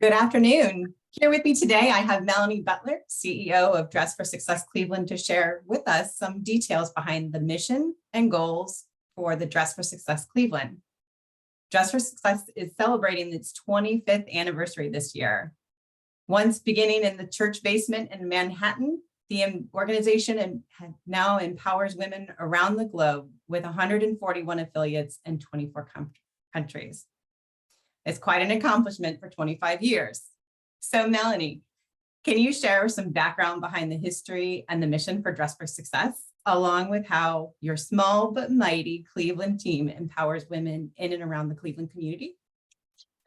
Good afternoon. Here with me today, I have Melony Butler, CEO of Dress for Success Cleveland, to share with us some details behind the mission and goals for the Dress for Success Cleveland. Dress for Success is celebrating its 25th anniversary this year. Once beginning in the church basement in Manhattan, the organization now empowers women around the globe with 141 affiliates in 24 countries. It's quite an accomplishment for 25 years. So Melony, can you share some background behind the history and the mission for Dress for Success, along with how your small but mighty Cleveland team empowers women in and around the Cleveland community?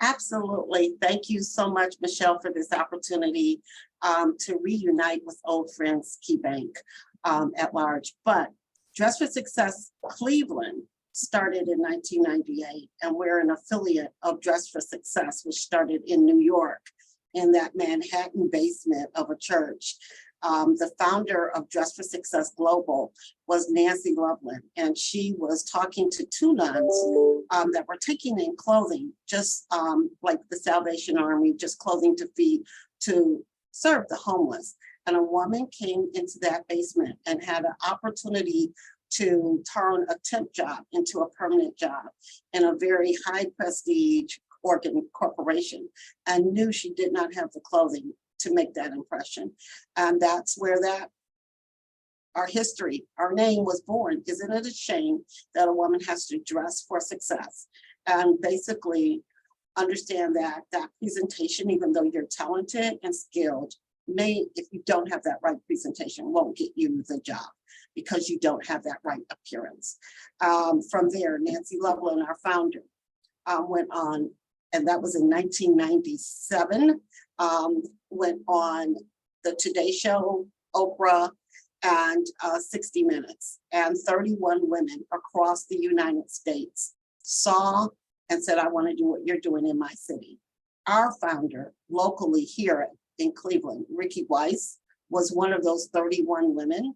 Absolutely. Thank you so much, Michelle, for this opportunity to reunite with old friends, KeyBank at large. But Dress for Success Cleveland started in 1998, and we're an affiliate of Dress for Success, which started in New York in that Manhattan basement of a church. The founder of Dress for Success Global was Melony Butler, and she was talking to two nuns that were taking in clothing, just like the Salvation Army, just clothing to feed, to serve the homeless. And a woman came into that basement and had an opportunity to turn a temp job into a permanent job in a very high prestige corporation, and knew she did not have the clothing to make that impression. And that's where our history, our name was born. Isn't it a shame that a woman has to dress for success? And basically understand that presentation, even though you're talented and skilled, if you don't have that right presentation, won't get you the job because you don't have that right appearance. From there, Melony Butler, our founder, went on, and that was in 1997, went on the Today Show, Oprah, and 60 Minutes. And 31 women across the United States saw and said, I want to do what you're doing in my city. Our founder locally here in Cleveland, Ricky Weiss, was one of those 31 women.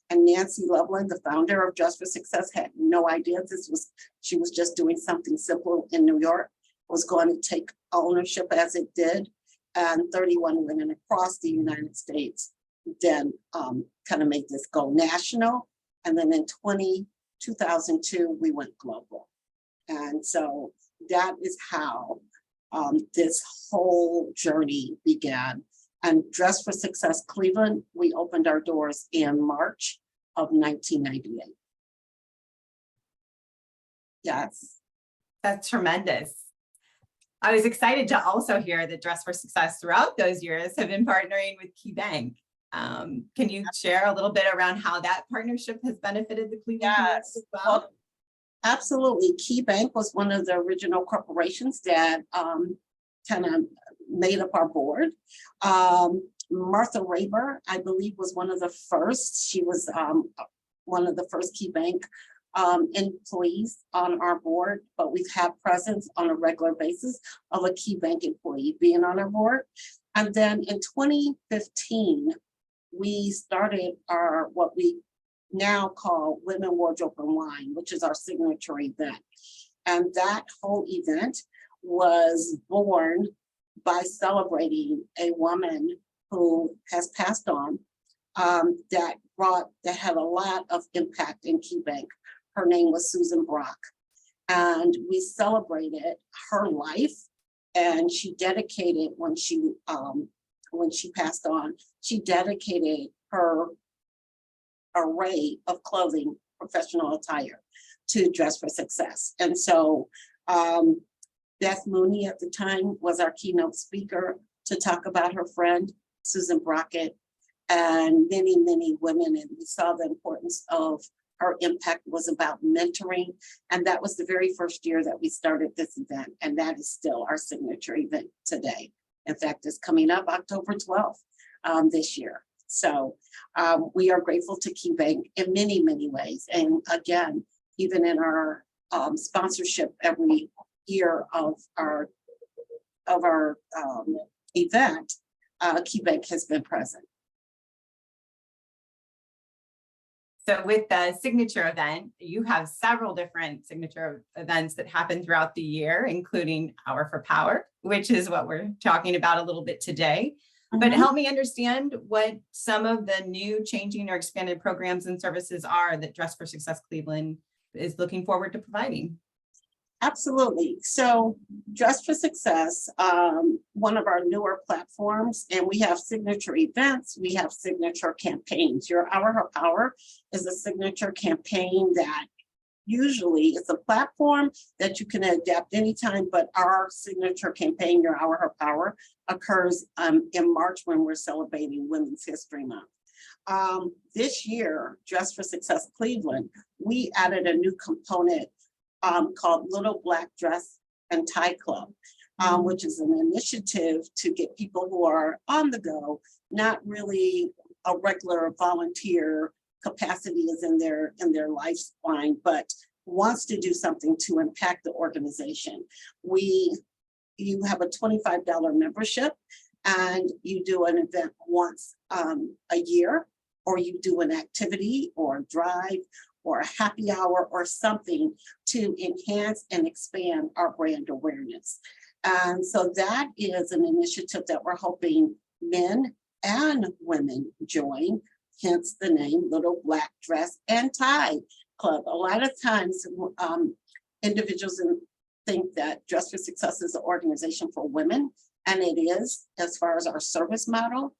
And Melony Butler, the founder of Dress for Success, had no idea she was just doing something simple in New York, was going to take ownership as it did. And 31 women across the United States then kind of made this go national. And then in 2002, we went global. And so that is how this whole journey began. And Dress for Success Cleveland, we opened our doors in March of 1998. Yes. That's tremendous. I was excited to also hear that Dress for Success throughout those years have been partnering with KeyBank. Can you share a little bit around how that partnership has benefited the Cleveland community as well? Well, absolutely. KeyBank was one of the original corporations that kind of made up our board. Martha Raber, I believe, was one of the first. She was one of the first KeyBank employees on our board, but we've had presence on a regular basis of a KeyBank employee being on our board. And then in 2015, we started what we now call Women, Wardrobe, and Wine, which is our signature event. And that whole event was born by celebrating a woman who has passed on that had a lot of impact in KeyBank. Her name was Susan Brock. And we celebrated her life, and she dedicated, when she passed on, she dedicated her array of clothing, professional attire, to Dress for Success. And so Beth Mooney at the time was our keynote speaker to talk about her friend, Susan Brockett, and many, many women. And we saw the importance of her impact was about mentoring. And that was the very first year that we started this event. And that is still our signature event today. In fact, it's coming up October 12th this year. So we are grateful to KeyBank in many, many ways. And again, even in our sponsorship every year of our event, KeyBank has been present. So with the signature event, you have several different signature events that happen throughout the year, including Hour for Power, which is what we're talking about a little bit today. But help me understand what some of the new, changing, or expanded programs and services are that Dress for Success Cleveland is looking forward to providing. Absolutely. So Dress for Success, one of our newer platforms, and we have signature events, we have signature campaigns. Your Hour for Power is a signature campaign that usually it's a platform that you can adapt anytime, but our signature campaign, Your Hour for Power, occurs in March when we're celebrating Women's History Month. This year, Dress for Success Cleveland, we added a new component called Little Black Dress and Tie Club, which is an initiative to get people who are on the go, not really a regular volunteer capacity is in their lifeline, but wants to do something to impact the organization. You have a $25 membership and you do an event once a year, or you do an activity or a drive or a happy hour or something to enhance and expand our brand awareness. And so that is an initiative that we're hoping men and women join, hence the name Little Black Dress and Tie Club. A lot of times individuals think that Dress for Success is an organization for women, and it is as far as our service model,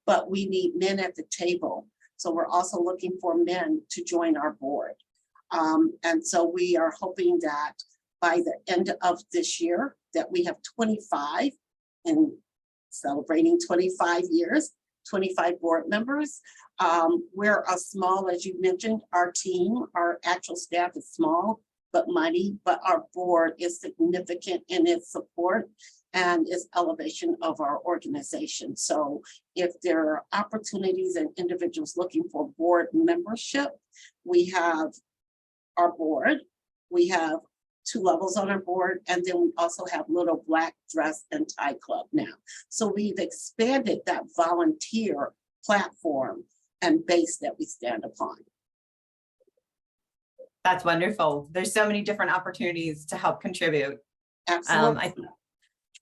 but we need men at the table. So we're also looking for men to join our board. And so we are hoping that by the end of this year that we have 25 and celebrating 25 years, 25 board members. We're a small, as you mentioned, our team, our actual staff is small but mighty, but our board is significant in its support and its elevation of our organization. So if there are opportunities and individuals looking for board membership, we have our board, we have 2 levels on our board, and then we also have Little Black Dress and Tie Club now. So we've expanded that volunteer platform and base that we stand upon. That's wonderful. There's so many different opportunities to help contribute. Absolutely.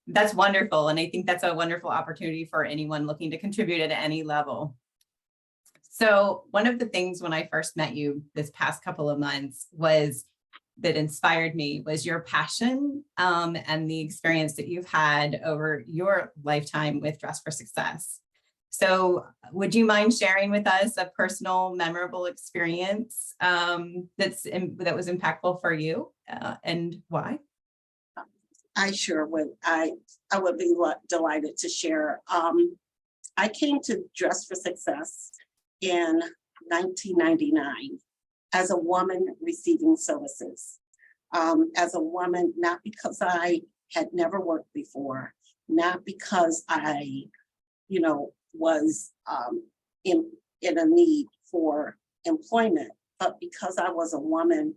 That's wonderful. And I think that's a wonderful opportunity for anyone looking to contribute at any level. So one of the things when I first met you this past couple of months that inspired me was your passion and the experience that you've had over your lifetime with Dress for Success. So would you mind sharing with us a personal, memorable experience that was impactful for you and why? I sure would. I would be delighted to share. I came to Dress for Success in 1999 as a woman receiving services. As a woman, not because I had never worked before, not because I, was in a need for employment, but because I was a woman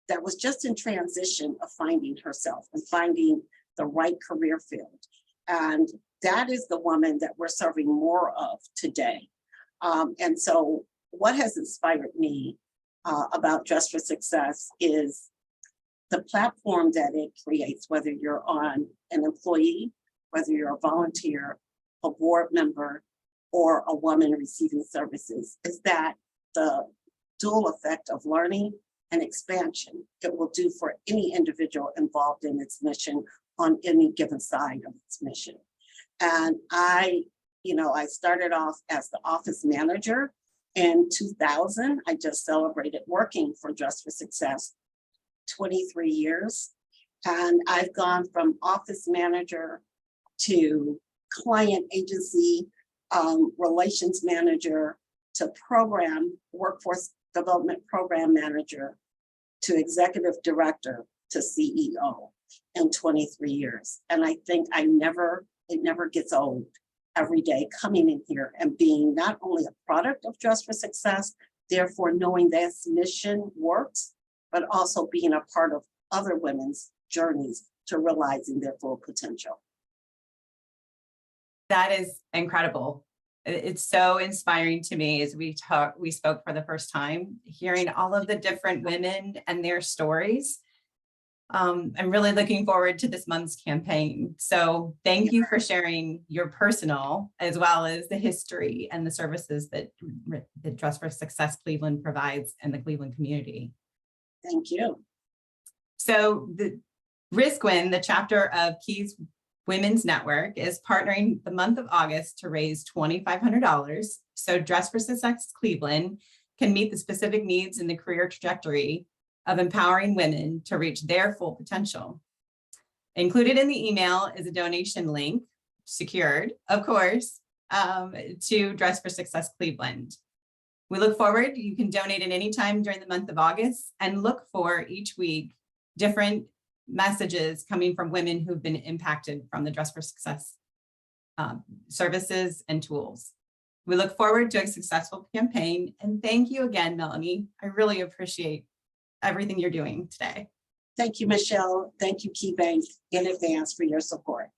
that was just in transition of finding herself and finding the right career field. And that is the woman that we're serving more of today. And so what has inspired me about Dress for Success is the platform that it creates, whether you're an employee, whether you're a volunteer, a board member, or a woman receiving services, is that the dual effect of learning and expansion it will do for any individual involved in its mission on any given side of its mission. And I started off as the office manager in 2000. I just celebrated working for Dress for Success 23 years. And I've gone from office manager to client agency relations manager to workforce development program manager to executive director to CEO in 23 years. And I think it never gets old every day coming in here and being not only a product of Dress for Success, therefore knowing this mission works, but also being a part of other women's journeys to realizing their full potential. That is incredible. It's so inspiring to me as we spoke for the first time, hearing all of the different women and their stories. I'm really looking forward to this month's campaign. So thank you for sharing your personal as well as the history and the services that Dress for Success Cleveland provides in the Cleveland community. Thank you. So the RISCWIN, the chapter of Keys Women's Network, is partnering the month of August to raise $2,500 so Dress for Success Cleveland can meet the specific needs in the career trajectory of empowering women to reach their full potential. Included in the email is a donation link, secured, of course, to Dress for Success Cleveland. We look forward, you can donate at any time during the month of August, and look for each week different messages coming from women who've been impacted from the Dress for Success services and tools. We look forward to a successful campaign, and thank you again, Melony. I really appreciate everything you're doing today. Thank you, Michelle. Thank you, KeyBank, in advance for your support.